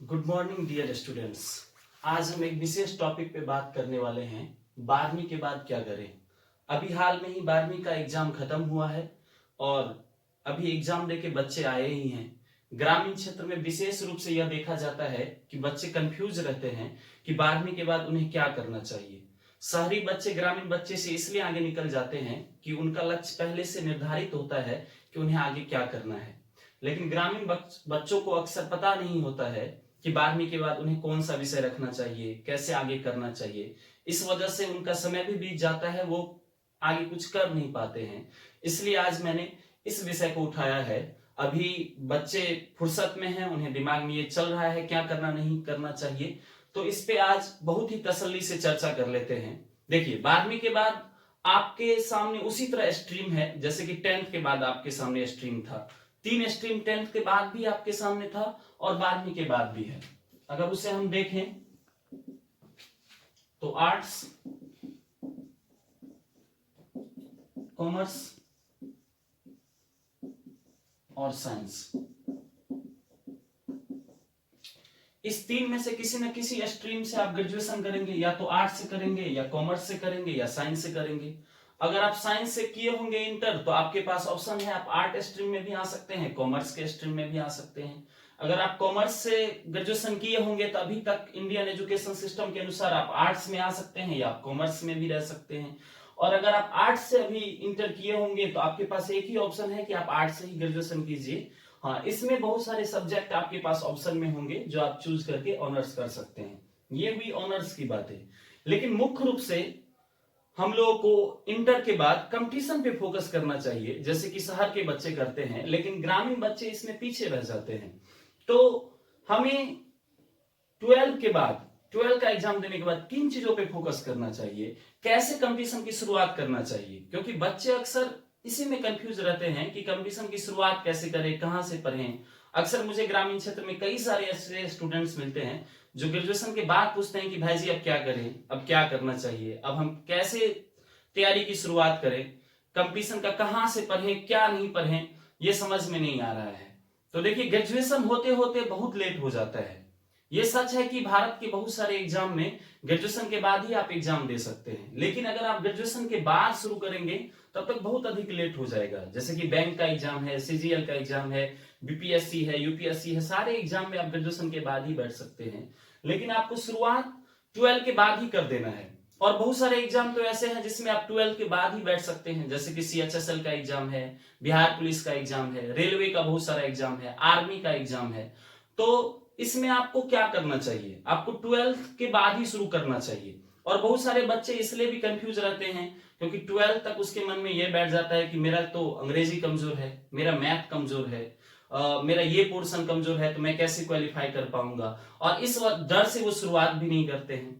Good morning dear students. आज हम एक विशेष टॉपिक पे बात करने वाले हैं, 12वीं के बाद क्या करें। अभी हाल में ही 12वीं का एग्जाम खत्म हुआ है और अभी एग्जाम देके बच्चे आए ही हैं। ग्रामीण क्षेत्र में विशेष रूप से यह देखा जाता है कि बच्चे कंफ्यूज रहते हैं कि 12वीं के बाद उन्हें क्या करना चाहिए। शहरी बच्चे ग्रामीण बच्चे से इसलिए आगे निकल जाते हैं कि उनका लक्ष्य पहले से निर्धारित होता है कि उन्हें आगे क्या करना है, लेकिन ग्रामीण बच्चों को अक्सर पता नहीं होता है कि 12वीं के बाद उन्हें कौन सा विषय रखना चाहिए, कैसे आगे करना चाहिए। इस वजह से उनका समय भी बीत जाता है, वो आगे कुछ कर नहीं पाते हैं। इसलिए आज मैंने इस विषय को उठाया है। अभी बच्चे फुर्सत में हैं, उन्हें दिमाग में ये चल रहा है क्या करना नहीं करना चाहिए, तो इस पे आज बहुत ही तसल्ली से चर्चा कर लेते हैं। देखिए, 12वीं के बाद आपके सामने उसी तरह स्ट्रीम है जैसे कि 10th के बाद आपके सामने स्ट्रीम था। 3 स्ट्रीम 10th के बाद भी आपके सामने था और 12वीं के बाद भी है। अगर उसे हम देखें तो आर्ट्स, कॉमर्स और साइंस, इस 3 में से किसी न किसी स्ट्रीम से आप ग्रेजुएशन करेंगे, या तो आर्ट्स से करेंगे या कॉमर्स से करेंगे या साइंस से करेंगे। अगर आप साइंस से किए होंगे इंटर, तो आपके पास ऑप्शन है, आप आर्ट स्ट्रीम में भी आ सकते हैं, कॉमर्स के स्ट्रीम में भी आ सकते हैं। अगर आप कॉमर्स से ग्रेजुएशन किए होंगे तो अभी तक इंडियन एजुकेशन सिस्टम के अनुसार आप आर्ट्स में आ सकते हैं या आप कॉमर्स में भी रह सकते हैं। और अगर आप आर्ट्स से अभी इंटर किए होंगे तो आपके पास एक ही ऑप्शन है कि आप आर्ट्स से ही ग्रेजुएशन कीजिए। हाँ, इसमें बहुत सारे सब्जेक्ट आपके पास ऑप्शन में होंगे जो आप चूज करके ऑनर्स कर सकते हैं। ये हुई ऑनर्स की बातें। लेकिन मुख्य रूप से हम लोगों को इंटर के बाद कंपटीशन पे फोकस करना चाहिए, जैसे कि शहर के बच्चे करते हैं, लेकिन ग्रामीण बच्चे इसमें पीछे रह जाते हैं। तो हमें 12 का एग्जाम देने के बाद किन चीजों पे फोकस करना चाहिए, कैसे कंपटीशन की शुरुआत करना चाहिए, क्योंकि बच्चे अक्सर इसी में कंफ्यूज रहते हैं कि कंपटीशन की शुरुआत कैसे करें, कहां से पढ़ें। अक्सर मुझे ग्रामीण क्षेत्र में कई सारे ऐसे स्टूडेंट्स मिलते हैं जो ग्रेजुएशन के बाद पूछते हैं कि भाई जी अब क्या करें, अब क्या करना चाहिए, अब हम कैसे तैयारी की शुरुआत करें, कंपटीशन का कहां से पढ़ें, क्या नहीं पढ़ें, ये समझ में नहीं आ रहा है। तो देखिए, ग्रेजुएशन होते होते बहुत लेट हो जाता है। ये सच है कि भारत के बहुत सारे एग्जाम में ग्रेजुएशन के बाद ही आप एग्जाम दे सकते हैं, लेकिन अगर आप ग्रेजुएशन के बाद शुरू करेंगे तब तक बहुत अधिक लेट हो जाएगा। जैसे कि बैंक का एग्जाम है, सीजीएल का एग्जाम है, बीपीएससी है, यूपीएससी है, सारे एग्जाम में आप ग्रेजुएशन के बाद ही बैठ सकते हैं। लेकिन आपको शुरुआत 12 के बाद ही कर देना है। और बहुत सारे एग्जाम तो ऐसे हैं जिसमें आप 12 के बाद ही बैठ सकते हैं, जैसे कि सीएचएसएल का एग्जाम है, बिहार पुलिस का एग्जाम है, रेलवे का बहुत सारा एग्जाम है, आर्मी का एग्जाम है। तो इसमें आपको क्या करना चाहिए, आपको 12 के बाद ही शुरू करना चाहिए। और बहुत सारे बच्चे इसलिए भी कंफ्यूज रहते हैं क्योंकि 12 तक उसके मन में यह बैठ जाता है कि मेरा तो अंग्रेजी कमजोर है, मेरा मैथ कमजोर है, मेरा ये पोर्शन कमजोर है, तो मैं कैसे क्वालिफाई कर पाऊंगा। और इस डर से वो शुरुआत भी नहीं करते हैं।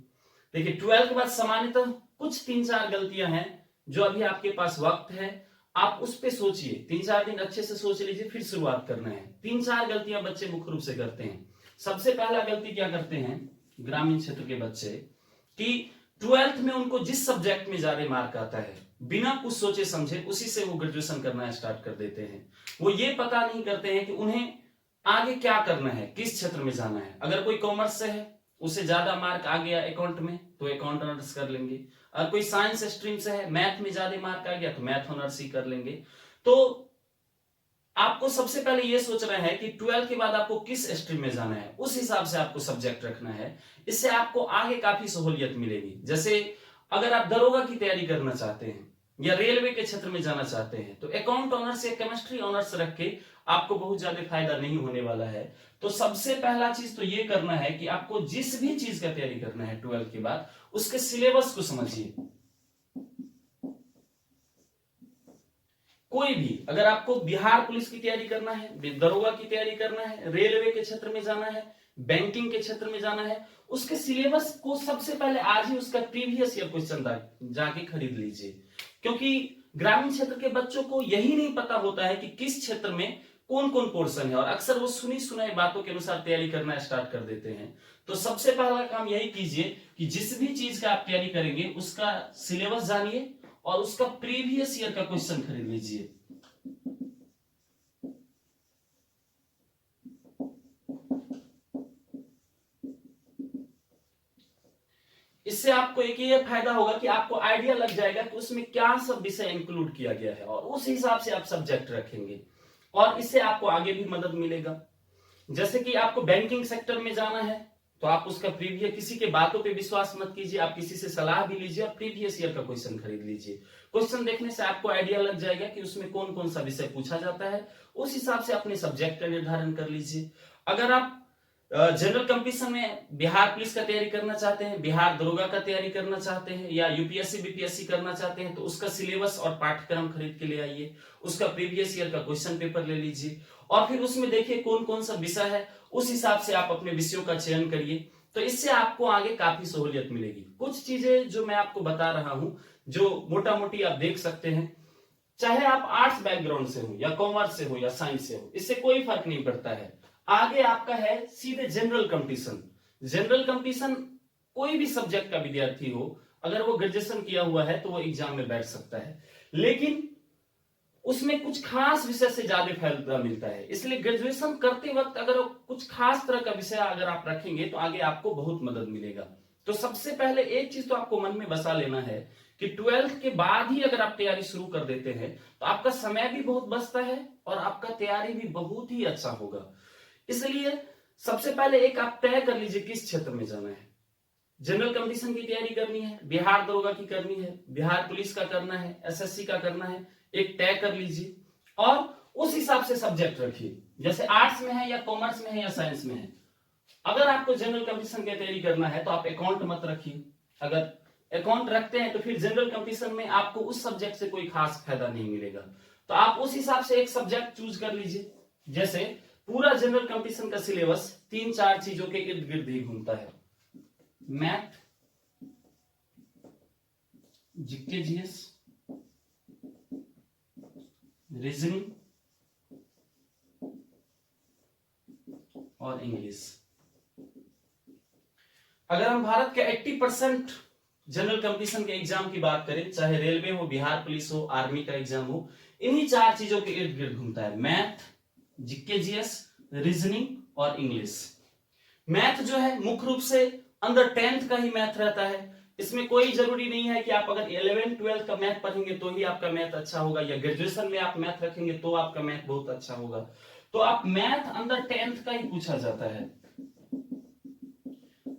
देखिए, 12 के बाद सामान्यतः कुछ 3-4 गलतियां हैं जो अभी आपके पास वक्त है, आप उस पे सोचिए, 3-4 दिन अच्छे से सोच लीजिए, फिर शुरुआत करना है। 3-4 गलतियां बच्चे मुख्य रूप से करते हैं। सबसे पहला गलती क्या करते हैं ग्रामीण क्षेत्र के बच्चे, कि 12th में उनको जिस सब्जेक्ट में ज्यादा मार्क आता है, बिना कुछ सोचे समझे उसी से वो ग्रेजुएशन करना स्टार्ट कर देते हैं। वो ये पता नहीं करते हैं कि उन्हें आगे क्या करना है, किस क्षेत्र में जाना है। अगर कोई कॉमर्स से है, उसे ज्यादा मार्क आ गया अकाउंट में, तो अकाउंट ऑनर्स कर लेंगे। अगर कोई साइंस स्ट्रीम से है, मैथ में ज्यादा मार्क आ गया तो मैथ ऑनर्स ही कर लेंगे। तो आपको सबसे पहले यह सोचना है कि 12 के बाद आपको किस स्ट्रीम में जाना है, उस हिसाब से आपको सब्जेक्ट रखना है। इससे आपको आगे काफी सहूलियत मिलेगी। जैसे अगर आप दरोगा की तैयारी करना चाहते हैं या रेलवे के क्षेत्र में जाना चाहते हैं, तो अकाउंट ऑनर्स या केमिस्ट्री ऑनर्स रख के आपको बहुत ज्यादा फायदा नहीं होने वाला है। तो सबसे पहला चीज तो ये करना है कि आपको जिस भी चीज का तैयारी करना है 12 के बाद, उसके सिलेबस को समझिए। कोई भी, अगर आपको बिहार पुलिस की तैयारी करना है, दरोगा की तैयारी करना है, रेलवे के क्षेत्र में जाना है, बैंकिंग के क्षेत्र में जाना है, उसके सिलेबस को सबसे पहले आज ही उसका प्रीवियस ईयर क्वेश्चन जाके खरीद लीजिए। क्योंकि ग्रामीण क्षेत्र के बच्चों को यही नहीं पता होता है कि किस क्षेत्र में कौन कौन पोर्शन है, और अक्सर वो सुनी सुनाई बातों के अनुसार तैयारी करना स्टार्ट कर देते हैं। तो सबसे पहला काम यही कीजिए कि जिस भी चीज का आप तैयारी करेंगे उसका सिलेबस जानिए और उसका प्रीवियस ईयर का क्वेश्चन खरीद लीजिए। इससे आपको एक ये फायदा होगा कि आपको आइडिया लग जाएगा कि उसमें क्या सब विषय इंक्लूड किया गया है और उस हिसाब से आप सब्जेक्ट रखेंगे और इससे आपको आगे भी मदद मिलेगा। जैसे कि आपको बैंकिंग सेक्टर में जाना है तो आप उसका प्रीवियस, किसी के बातों पे विश्वास मत कीजिए, आप किसी से सलाह भी लीजिए और प्रीवियस ईयर का क्वेश्चन खरीद लीजिए। क्वेश्चन देखने से आपको आइडिया लग जाएगा कि उसमें कौन कौन सा विषय पूछा जाता है, उस हिसाब से अपने सब्जेक्ट का निर्धारण कर लीजिए। अगर आप जनरल कंपटीशन में बिहार पुलिस का तैयारी करना चाहते हैं, बिहार दरोगा का तैयारी करना चाहते हैं या यूपीएससी बीपीएससी करना चाहते हैं तो उसका सिलेबस और पाठ्यक्रम खरीद के ले आइए, उसका प्रीवियस ईयर का क्वेश्चन पेपर ले लीजिए और फिर उसमें देखिए कौन कौन सा विषय है, उस हिसाब से आप अपने विषयों का चयन करिए। तो इससे आपको आगे काफी सहूलियत मिलेगी। कुछ चीजें जो मैं आपको बता रहा हूं जो मोटा मोटी आप देख सकते हैं, चाहे आप आर्ट्स बैकग्राउंड से हो या कॉमर्स से हो या साइंस से हो, इससे कोई फर्क नहीं पड़ता है। आगे आपका है सीधे जनरल कंपटीशन। जनरल कंपटीशन कोई भी सब्जेक्ट का विद्यार्थी हो, अगर वो ग्रेजुएशन किया हुआ है तो वो एग्जाम में बैठ सकता है, लेकिन उसमें कुछ खास विषय से ज्यादा फायदा मिलता है। इसलिए ग्रेजुएशन करते वक्त अगर कुछ खास तरह का विषय अगर आप रखेंगे तो आगे आपको बहुत मदद मिलेगा। तो सबसे पहले एक चीज तो आपको मन में बसा लेना है कि 12th के बाद ही अगर आप तैयारी शुरू कर देते हैं तो आपका समय भी बहुत बचता है और आपका तैयारी भी बहुत ही अच्छा होगा। इसलिए सबसे पहले एक आप तय कर लीजिए किस क्षेत्र में जाना है। जनरल कंपटीशन की तैयारी करनी है, बिहार दरोगा की करनी है, बिहार पुलिस का करना है, एसएससी का करना है, एक तय कर लीजिए और उस हिसाब से सब्जेक्ट रखिए। जैसे आर्ट्स में है या कॉमर्स में है या साइंस में है, अगर आपको जनरल कंपटीशन की तैयारी करना है तो आप अकाउंट मत रखिए। अगर अकाउंट रखते हैं तो फिर जनरल कंपटीशन में आपको उस सब्जेक्ट से कोई खास फायदा नहीं मिलेगा। तो आप उस हिसाब से एक सब्जेक्ट चूज कर लीजिए। जैसे पूरा जनरल कंपटीशन का सिलेबस 3-4 चीजों के इर्द गिर्द ही घूमता है, मैथ, जीके जीएस, रीजनिंग और इंग्लिश। अगर हम भारत के 80% जनरल कंपटीशन के एग्जाम की बात करें, चाहे रेलवे हो, बिहार पुलिस हो, आर्मी का एग्जाम हो, इन्हीं 4 चीजों के इर्द गिर्द घूमता है, मैथ, जीके जीएस, रीजनिंग और इंग्लिश। मैथ जो है मुख्य रूप से अंडर 10th का ही मैथ रहता है। इसमें कोई जरूरी नहीं है कि आप अगर 11th-12th का मैथ पढ़ेंगे तो ही आपका मैथ अच्छा होगा या ग्रेजुएशन में आप मैथ रखेंगे तो आपका मैथ बहुत अच्छा होगा। तो आप मैथ अंडर 10th का ही पूछा जाता है,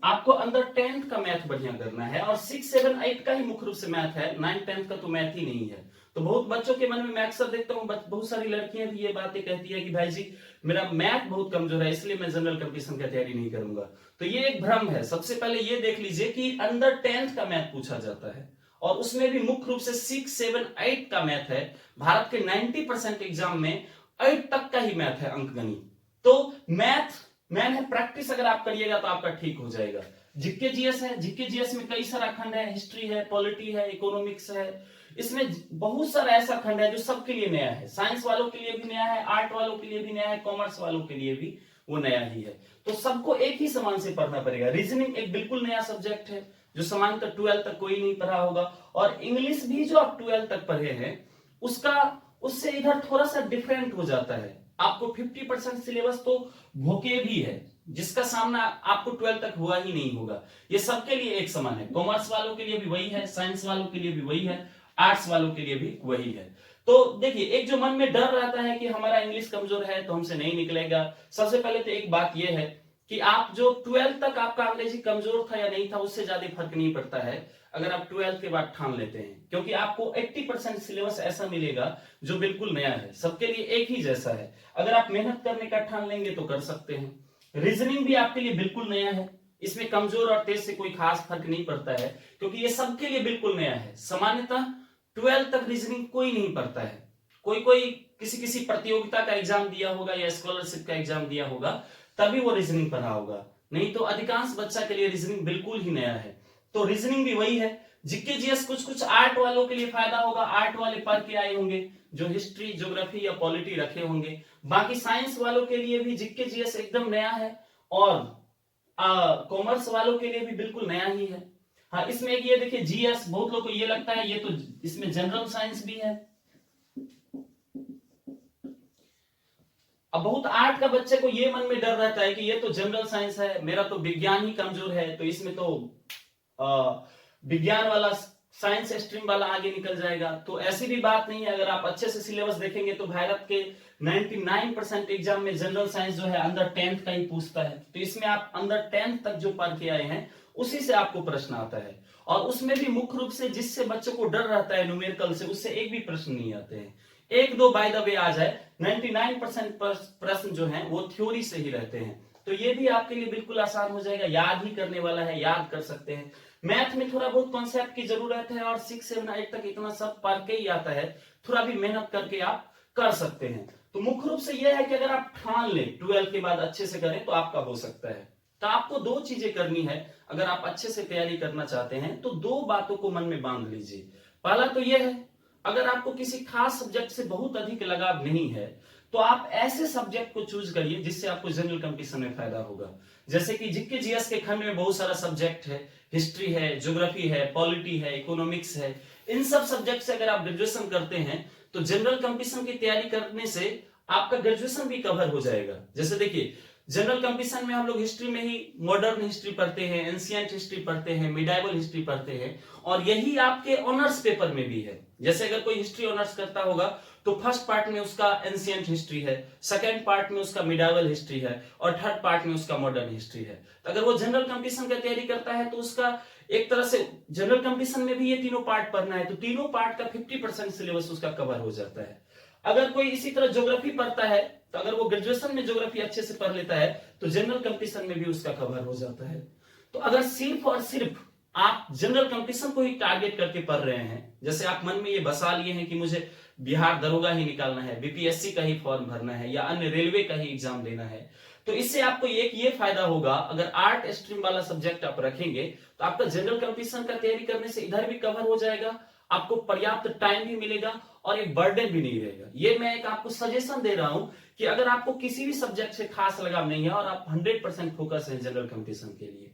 आपको अंडर 10th का मैथ बढ़िया करना है और 6, 7, 8 का ही मुख्य रूप से मैथ है, 9, 10th का तो मैथ ही नहीं है। तो बहुत बच्चों के मन में मैं अक्सर देखता हूं, बहुत सारी लड़कियां भी ये बातें कहती है कि भाई जी मेरा मैथ बहुत कमजोर है इसलिए मैं जनरल कंपटीशन की तैयारी नहीं करूंगा। तो ये एक भ्रम है। सबसे पहले ये देख लीजिए कि अंडर 10th का मैथ पूछा जाता है और उसमें भी मुख्य रूप से 6, 7, 8 का मैथ है। भारत के 90% एग्जाम में 8 तक का ही मैथ है, अंकगणित। तो मैथ मैन है, प्रैक्टिस अगर आप करिएगा तो आपका ठीक हो जाएगा। जीके जीएस है, जीके जीएस में कई सारा खंड है, हिस्ट्री है, पॉलिटी है, इकोनॉमिक्स है, इसमें बहुत सारा ऐसा खंड है जो सबके लिए नया है। साइंस वालों के लिए भी नया है, आर्ट वालों के लिए भी नया है, कॉमर्स वालों के लिए भी वो नया ही है। तो सबको एक ही समान से पढ़ना पड़ेगा। रीजनिंग एक बिल्कुल नया सब्जेक्ट है जो समांतर 12th तक कोई नहीं पढ़ा होगा और इंग्लिश भी जो आप 12th तक पढ़े हैं उसका उससे इधर थोड़ा सा डिफरेंट हो जाता है। आपको 50% सिलेबस तो भोके भी है जिसका सामना आपको 12th तक हुआ ही नहीं होगा। ये सबके लिए एक समान है, कॉमर्स वालों के लिए भी वही है, साइंस वालों के लिए भी वही है, आर्ट्स वालों के लिए भी वही है। तो देखिए, एक जो मन में डर रहता है कि हमारा इंग्लिश कमजोर है तो हमसे नहीं निकलेगा, सबसे पहले तो एक बात यह है कि आप जो 12th तक आपका अंग्रेजी कमजोर था या नहीं था उससे ज्यादा फर्क नहीं पड़ता है अगर आप 12th के बाद ठान लेते हैं, क्योंकि आपको 80% सिलेबस ऐसा मिलेगा जो बिल्कुल नया है, सबके लिए एक ही जैसा है। अगर आप मेहनत करने का ठान लेंगे तो कर सकते हैं। रीजनिंग भी आपके लिए बिल्कुल नया है, इसमें कमजोर और तेज से कोई खास फर्क नहीं पड़ता है क्योंकि ये सबके लिए बिल्कुल नया है। सामान्यतः 12th तक रीजनिंग कोई नहीं पढ़ता है, कोई किसी प्रतियोगिता का एग्जाम दिया होगा या स्कॉलरशिप का एग्जाम दिया होगा तभी वो रीजनिंग पढ़ा होगा, नहीं तो अधिकांश बच्चा के लिए रीजनिंग बिल्कुल ही नया है। तो रीजनिंग भी वही है। जीके जीएस कुछ आर्ट वालों के लिए फायदा होगा, आर्ट वाले पढ़ के आए होंगे जो हिस्ट्री, ज्योग्राफी या पॉलिटी रखे होंगे। बाकी साइंस वालों के लिए भी जीके जीएस एकदम नया है और कॉमर्स वालों के लिए भी बिल्कुल नया ही है। हाँ, इसमें एक ये देखिए जीएस, बहुत लोग को ये लगता है ये तो इसमें जनरल साइंस भी है। अब बहुत आर्ट का बच्चे को ये मन में डर रहता है कि ये तो जनरल साइंस है, मेरा तो विज्ञान ही कमजोर है तो इसमें तो विज्ञान वाला, साइंस स्ट्रीम वाला आगे निकल जाएगा। तो ऐसी भी बात नहीं है। अगर आप अच्छे से सिलेबस देखेंगे तो भारत के 99% एग्जाम में जनरल साइंस जो है अंडर 10th का ही पूछता है। तो इसमें आप अंडर 10th तक जो पढ़ के आए हैं उसी से आपको प्रश्न आता है, और उसमें भी मुख्य रूप से जिससे बच्चों को डर रहता है न्यूमेरिकल से, उससे एक भी प्रश्न नहीं आते हैं। एक दो बाय द वे आ जाए, 99% प्रश्न जो है वो थ्योरी से ही रहते हैं। तो ये भी आपके लिए बिल्कुल आसान हो जाएगा, याद ही करने वाला है, याद कर सकते हैं। मैथ में थोड़ा बहुत कॉन्सेप्ट की जरूरत है, और 6, 7, 8 तक इतना सब पढ़ के ही आता है, थोड़ा भी मेहनत करके आप कर सकते हैं। तो मुख्य रूप से यह है कि अगर आप ठान लें 12 के बाद अच्छे से करें तो आपका हो सकता है। तो आपको दो चीजें करनी है अगर आप अच्छे से तैयारी करना चाहते हैं, तो दो बातों को मन में बांध लीजिए। पहला तो यह है, अगर आपको किसी खास सब्जेक्ट से बहुत अधिक लगाव नहीं है तो आप ऐसे सब्जेक्ट को चूज करिए जिससे आपको जनरल कंपटीशन में फायदा होगा। जैसे कि जीके जीएस के खंड में बहुत सारा सब्जेक्ट है, हिस्ट्री है, ज्योग्राफी है, पॉलिटी है, इकोनॉमिक्स है। इन सब सब्जेक्ट से अगर आप ग्रेजुएशन करते हैं तो जनरल कंपटीशन की तैयारी करने से आपका ग्रेजुएशन भी कवर हो जाएगा। जैसे देखिए, जनरल कंपटीशन में हम लोग हिस्ट्री में ही मॉडर्न हिस्ट्री पढ़ते हैं, एंशिएंट हिस्ट्री पढ़ते हैं, मिडाइवल हिस्ट्री पढ़ते हैं, और यही आपके ऑनर्स पेपर में भी है। जैसे अगर कोई हिस्ट्री ऑनर्स करता होगा तो फर्स्ट पार्ट में उसका एंशिएंट हिस्ट्री है, सेकंड पार्ट में उसका मिडाइवल हिस्ट्री है, और थर्ड पार्ट में उसका मॉडर्न हिस्ट्री है। तो अगर वो जनरल कंपटीशन की तैयारी करता है तो उसका एक तरह से जनरल कंपटीशन में भी ये तीनों पार्ट पढ़ना है, तो तीनों पार्ट का 50% सिलेबस उसका कवर हो जाता है। अगर कोई इसी तरह ज्योग्राफी पढ़ता है तो अगर वो ग्रेजुएशन में ज्योग्राफी अच्छे से पढ़ लेता है तो जनरल कंपटीशन में भी उसका कवर हो जाता है। तो अगर सिर्फ और सिर्फ आप जनरल कंपटीशन को ही टारगेट करके पढ़ रहे हैं, जैसे आप मन में ये बसा लिए हैं कि मुझे बिहार दरोगा ही निकालना है, बीपीएससी का ही फॉर्म भरना है, या अन्य रेलवे का ही एग्जाम देना है, तो इससे आपको एक ये फायदा होगा, अगर आर्ट स्ट्रीम वाला सब्जेक्ट आप रखेंगे तो आपका जनरल कंपटीशन का तैयारी करने से इधर भी कवर हो जाएगा, आपको पर्याप्त टाइम भी मिलेगा और एक बर्डन भी नहीं रहेगा। ये मैं एक आपको सजेशन दे रहा हूं कि अगर आपको किसी भी सब्जेक्ट से खास लगाव नहीं है और आप 100% फोकस है जनरल कंपटीशन के लिए।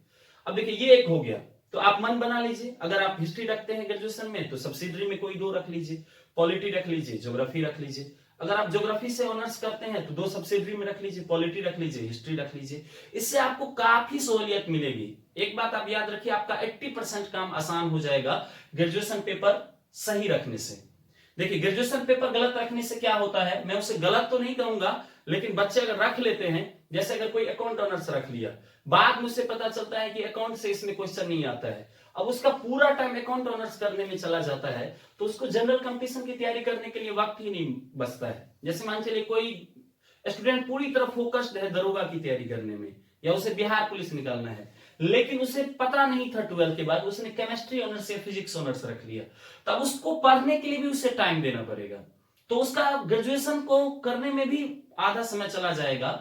अब देखिए, ये एक हो गया, तो आप मन बना लीजिए, अगर आप हिस्ट्री रखते हैं ग्रेजुएशन में तो सब्सिडरी में कोई दो रख लीजिए, पॉलिटी रख लीजिए, ज्योग्राफी रख लीजिए। अगर आप ज्योग्राफी से ऑनर्स करते हैं तो दो सब्सिडरी में रख लीजिए, पॉलिटी रख लीजिए, हिस्ट्री रख लीजिए। इससे आपको काफी सहूलियत मिलेगी। एक बात आप याद रखिए, आपका 80% काम आसान हो जाएगा ग्रेजुएशन पेपर सही रखने से। देखिए, ग्रेजुएशन पेपर गलत रखने से क्या होता है, मैं उसे गलत तो नहीं कहूंगा, लेकिन बच्चे अगर रख लेते हैं, जैसे अगर कोई अकाउंट ऑनर्स रख लिया, बाद में उसे पता चलता है कि अकाउंट से इसमें क्वेश्चन नहीं आता है, अब उसका पूरा टाइम अकाउंट ऑनर्स करने में चला जाता है, तो उसको जनरल कंपटीशन की तैयारी करने के लिए वक्त ही नहीं बचता है। जैसे मान चलिए कोई स्टूडेंट पूरी तरह फोकस्ड है दरोगा की तैयारी करने में, या उसे बिहार पुलिस निकालना है, लेकिन उसे पता नहीं था 12 के बाद उसने केमिस्ट्री ऑनर्स या फिजिक्स ऑनर्स रख लिया, तब उसको पढ़ने के लिए भी उसे टाइम देना पड़ेगा, तो उसका ग्रेजुएशन को करने में भी आधा समय चला जाएगा,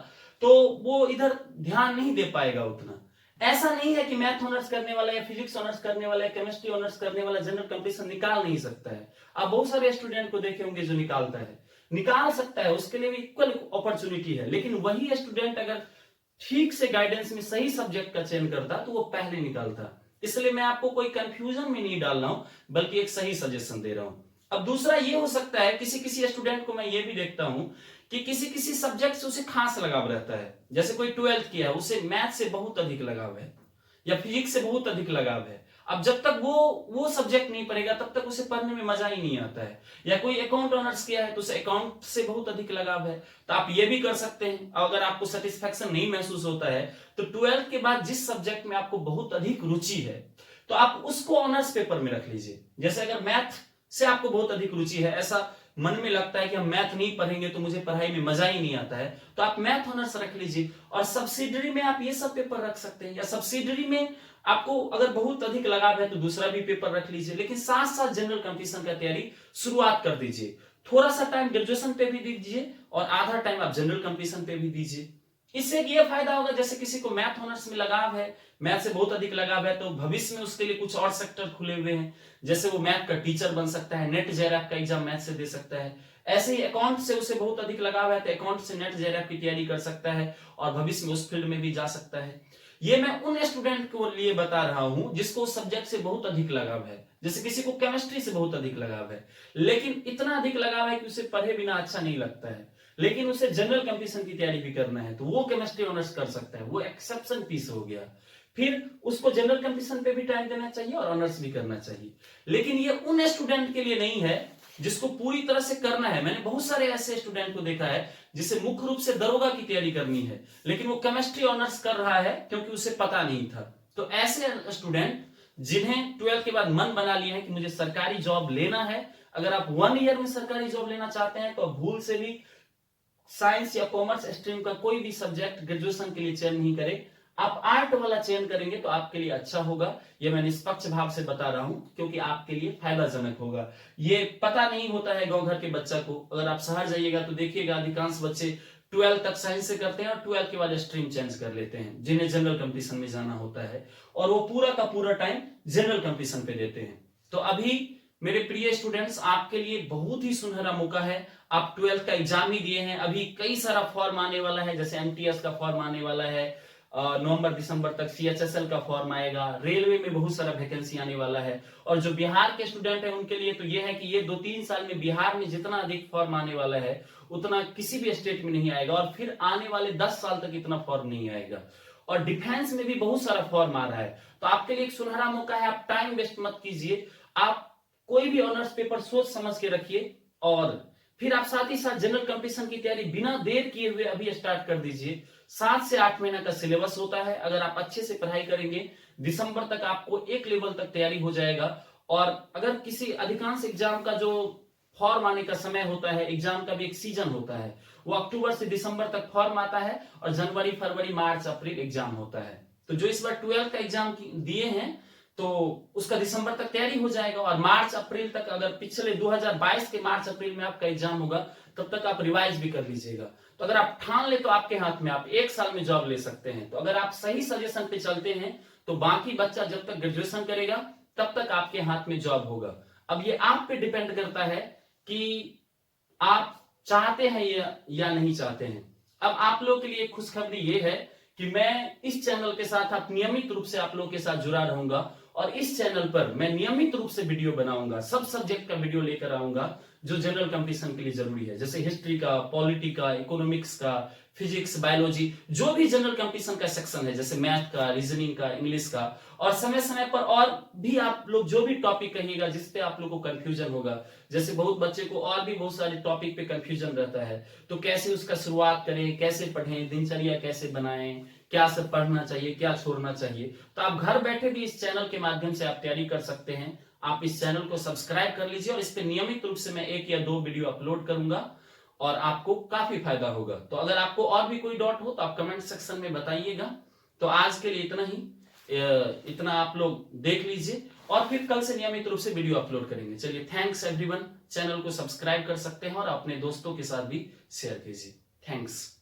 तो वो इधर ध्यान नहीं दे पाएगा उतना। ऐसा नहीं है कि मैथ ऑनर्स करने वाला या फिजिक्स ऑनर्स करने वाला या केमिस्ट्री ऑनर्स करने वाला जनरल कंपटीशन निकाल नहीं सकता है। आप बहुत सारे स्टूडेंट को देखे होंगे जो निकालता है, निकाल सकता है, उसके लिए भी इक्वल अपॉर्चुनिटी है, लेकिन वही स्टूडेंट अगर ठीक से गाइडेंस में सही सब्जेक्ट का चयन करता तो वो पहले निकालता। इसलिए मैं आपको कोई कंफ्यूजन में नहीं डाल रहा हूं, बल्कि एक सही सजेशन दे रहा हूं। अब दूसरा ये हो सकता है, किसी किसी स्टूडेंट को मैं ये भी देखता हूं कि किसी किसी सब्जेक्ट से उसे खास लगाव रहता है। जैसे कोई 12th किया है, उसे मैथ से बहुत अधिक लगाव है या फिजिक्स से बहुत अधिक लगाव है। अब जब तक वो सब्जेक्ट नहीं पढ़ेगा तब तक उसे पढ़ने में मजा ही नहीं आता है। या कोई अकाउंट ऑनर्स किया है तो उसे अकाउंट से बहुत अधिक लगाव है, तो आप ये भी कर सकते हैं। अगर आपको सेटिस्फेक्शन नहीं महसूस होता है तो 12th के बाद जिस सब्जेक्ट में आपको बहुत अधिक रुचि है तो आप उसको ऑनर्स पेपर में रख लीजिए। जैसे अगर मैथ से आपको बहुत अधिक रुचि है, ऐसा मन में लगता है कि हम मैथ नहीं पढ़ेंगे तो मुझे पढ़ाई में मजा ही नहीं आता है, तो आप मैथ ऑनर्स रख लीजिए। और सब्सिडरी में आप ये सब पेपर रख सकते हैं, या सब्सिडरी में आपको अगर बहुत अधिक लगाव है तो दूसरा भी पेपर रख लीजिए, लेकिन साथ साथ जनरल कंपटीशन का तैयारी शुरुआत कर दीजिए। थोड़ा सा टाइम ग्रेजुएशन पे भी दीजिए और आधा टाइम आप जनरल कंपटीशन पे भी दीजिए। इससे ये फायदा होगा, जैसे किसी को मैथ ऑनर्स में लगाव है, मैथ से बहुत अधिक लगाव है, तो भविष्य में उसके लिए कुछ और सेक्टर खुले हुए हैं। जैसे वो मैथ का टीचर बन सकता है, नेट जेआरएफ का एग्जाम मैथ से दे सकता है। ऐसे ही अकाउंट से उसे बहुत अधिक लगाव है तो अकाउंट से नेट जेआरएफ की तैयारी कर सकता है और भविष्य में उस फील्ड में भी जा सकता है। ये मैं उन स्टूडेंट को लिए बता रहा हूं जिसको सब्जेक्ट से बहुत अधिक लगाव है। जैसे किसी को केमिस्ट्री से बहुत अधिक लगाव है, लेकिन इतना अधिक लगाव है कि उसे पढ़े बिना अच्छा नहीं लगता है, लेकिन उसे जनरल कंपटीशन की तैयारी भी करना है, तो वो केमिस्ट्री ऑनर्स कर सकता है, वो एक्सेप्शन पीस हो गया। फिर उसको जनरल कंपटीशन पे भी टाइम देना चाहिए और ऑनर्स भी करना चाहिए। लेकिन ये उन स्टूडेंट के लिए नहीं है जिसको पूरी तरह से करना है। मैंने बहुत सारे ऐसे स्टूडेंट को देखा है जिसे मुख्य रूप से दरोगा की तैयारी करनी है, लेकिन वो केमिस्ट्री ऑनर्स कर रहा है क्योंकि उसे पता नहीं था। तो ऐसे स्टूडेंट जिन्हें 12th के बाद मन बना लिया है कि मुझे सरकारी जॉब लेना है, अगर आप 1 ईयर में सरकारी जॉब लेना चाहते हैं तो आप भूल से भी साइंस या कॉमर्स स्ट्रीम का कोई भी सब्जेक्ट ग्रेजुएशन के लिए चयन नहीं करें। आप आर्ट वाला चयन करेंगे तो आपके लिए अच्छा होगा। यह मैं निष्पक्ष भाव से बता रहा हूं क्योंकि आपके लिए फायदाजनक होगा। ये पता नहीं होता है गांव घर के बच्चा को। अगर आप शहर जाइएगा तो देखिएगा अधिकांश बच्चे 12th तक साइंस से करते हैं और 12th के बाद स्ट्रीम चेंज कर लेते हैं, जिन्हें जनरल कंपटीशन में जाना होता है, और वो पूरा का पूरा टाइम जनरल कंपटीशन पे देते हैं। तो अभी मेरे प्रिय स्टूडेंट्स, आपके लिए बहुत ही सुनहरा मौका है। आप 12th का एग्जाम ही दिए हैं, अभी कई सारा फॉर्म आने वाला है, जैसे एमटीएस का फॉर्म आने वाला है, नवंबर दिसंबर तक सीएचएसएल का फॉर्म आएगा, रेलवे में बहुत सारा वैकेंसी आने वाला है। और जो बिहार के स्टूडेंट है उनके लिए तो ये है कि ये 2-3 साल में बिहार में जितना अधिक फॉर्म आने वाला है उतना किसी भी स्टेट में नहीं आएगा, और फिर आने वाले 10 साल तक इतना फॉर्म नहीं आएगा। और डिफेंस में भी बहुत सारा फॉर्म आ रहा है, तो आपके लिए एक सुनहरा मौका है। आप टाइम वेस्ट मत कीजिए, आप कोई भी ऑनर्स पेपर सोच समझ के रखिए, और फिर आप साथ ही साथ जनरल कंपटीशन की तैयारी बिना देर किए हुए अभी स्टार्ट कर दीजिए। 7 से 8 महीना का सिलेबस होता है। अगर आप अच्छे से पढ़ाई करेंगे, दिसंबर तक आपको एक लेवल तक तैयारी हो जाएगा। और अगर किसी अधिकांश एग्जाम का जो फॉर्म आने का समय होता है, एग्जाम का भी एक सीजन होता है, वो अक्टूबर से दिसंबर तक फॉर्म आता है, और जनवरी फरवरी मार्च अप्रैल एग्जाम होता है। तो जो इस बार 12th का एग्जाम दिए हैं तो उसका दिसंबर तक तैयारी हो जाएगा, और मार्च अप्रैल तक, अगर पिछले 2022 के मार्च अप्रैल में आपका एग्जाम होगा तब तक आप रिवाइज भी कर लीजिएगा। तो अगर आप ठान ले तो आपके हाथ में, आप 1 साल में जॉब ले सकते हैं। तो अगर आप सही सजेशन पे चलते हैं तो बाकी बच्चा जब तक ग्रेजुएशन करेगा तब तक आपके हाथ में जॉब होगा। अब ये आप पे डिपेंड करता है कि आप चाहते हैं या नहीं चाहते हैं। अब आप लोगों के लिए खुशखबरी ये है कि मैं इस चैनल के साथ आप नियमित रूप से आप लोगों के साथ जुड़ा रहूंगा, और इस चैनल पर मैं नियमित रूप से वीडियो बनाऊंगा, सब सब्जेक्ट का वीडियो लेकर आऊंगा जो जनरल कंपटीशन के लिए जरूरी है, जैसे हिस्ट्री का, पॉलिटी का, इकोनॉमिक्स का, फिजिक्स, बायोलॉजी, जो भी जनरल कंपटीशन का सेक्शन है, जैसे मैथ का, रीजनिंग का, इंग्लिश का। और समय समय पर और भी आप लोग जो भी टॉपिक कहिएगा जिसपे आप लोग को कंफ्यूजन होगा, जैसे बहुत बच्चे को और भी बहुत सारे टॉपिक पे कंफ्यूजन रहता है, तो कैसे उसका शुरुआत करें, कैसे पढ़ें, दिनचर्या कैसे बनाएं, क्या सब पढ़ना चाहिए, क्या छोड़ना चाहिए, तो आप घर बैठे भी इस चैनल के माध्यम से आप तैयारी कर सकते हैं। आप इस चैनल को सब्सक्राइब कर लीजिए, और इस पे नियमित रूप से मैं 1 या 2 वीडियो अपलोड करूंगा, और आपको काफी फायदा होगा। तो अगर आपको और भी कोई डाउट हो तो आप कमेंट सेक्शन में बताइएगा। तो आज के लिए इतना ही, इतना आप लोग देख लीजिए, और फिर कल से नियमित रूप से वीडियो अपलोड करेंगे। चलिए, थैंक्स एवरीवन। चैनल को सब्सक्राइब कर सकते हैं और अपने दोस्तों के साथ भी शेयर कीजिए। थैंक्स।